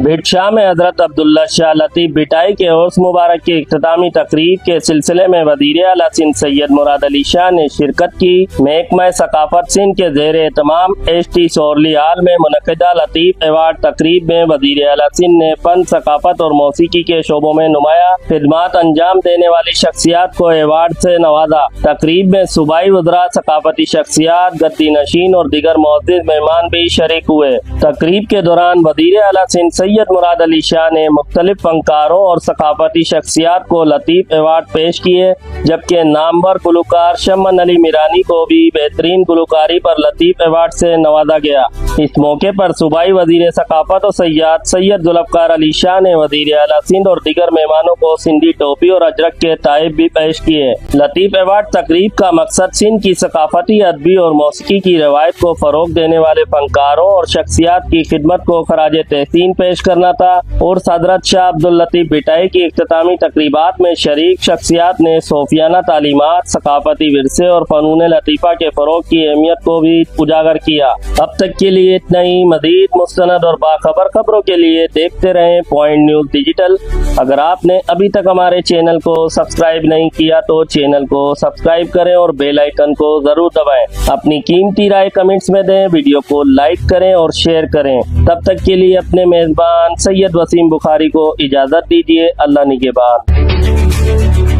بھٹ شاہ میں حضرت عبداللہ شاہ لطیف بھٹائی کے عرس مبارک کی اختتامی تقریب کے سلسلے میں وزیر اعلیٰ سندھ سید مراد علی شاہ نے شرکت کی۔ محکمہ ثقافت سندھ کے زیر اہتمام ایس ٹی سورلی ہال میں منعقدہ لطیف ایوارڈ تقریب میں وزیر اعلیٰ سندھ نے فن، ثقافت اور موسیقی کے شعبوں میں نمایاں خدمات انجام دینے والی شخصیات کو ایوارڈ سے نوازا۔ تقریب میں صوبائی وزراء، ثقافتی شخصیات، گدی نشین اور دیگر معزز مہمان بھی شریک ہوئے۔ تقریب کے دوران وزیر اعلیٰ سندھ سید مراد علی شاہ نے مختلف فنکاروں اور ثقافتی شخصیات کو لطیف ایوارڈ پیش کیے، جبکہ نامور گلوکار شمن علی میرانی کو بھی بہترین گلوکاری پر لطیف ایوارڈ سے نوازا گیا۔ اس موقع پر صوبائی وزیر ثقافت و سیاحت سید ذوالفقار علی شاہ نے وزیر اعلیٰ سندھ اور دیگر مہمانوں کو سندھی ٹوپی اور اجرک کے تحائف بھی پیش کیے۔ لطیف ایوارڈ تقریب کا مقصد سندھ کی ثقافتی، ادبی اور موسیقی کی روایت کو فروغ دینے والے فنکاروں اور شخصیات کی خدمت کو خراج تحسین پیش کرنا تھا، اور حضرت شاہ عبداللطیف بھٹائی کی اختتامی تقریبات میں شریک شخصیات نے صوفیانہ تعلیمات، ثقافتی ورثے اور فنون لطیفہ کے فروغ کی اہمیت کو بھی اجاگر کیا۔ اب تک کے لیے اتنا ہی۔ مزید مستند اور باخبر خبروں کے لیے دیکھتے رہیں پوائنٹ نیوز ڈیجیٹل۔ اگر آپ نے ابھی تک ہمارے چینل کو سبسکرائب نہیں کیا تو چینل کو سبسکرائب کریں اور بیل آئیکن کو ضرور دبائیں۔ اپنی قیمتی رائے کمنٹس میں دیں، ویڈیو کو لائک کریں اور شیئر کریں۔ تب تک کے لیے اپنے میزبان سید وسیم بخاری کو اجازت دیجیے۔ اللہ نگہبان۔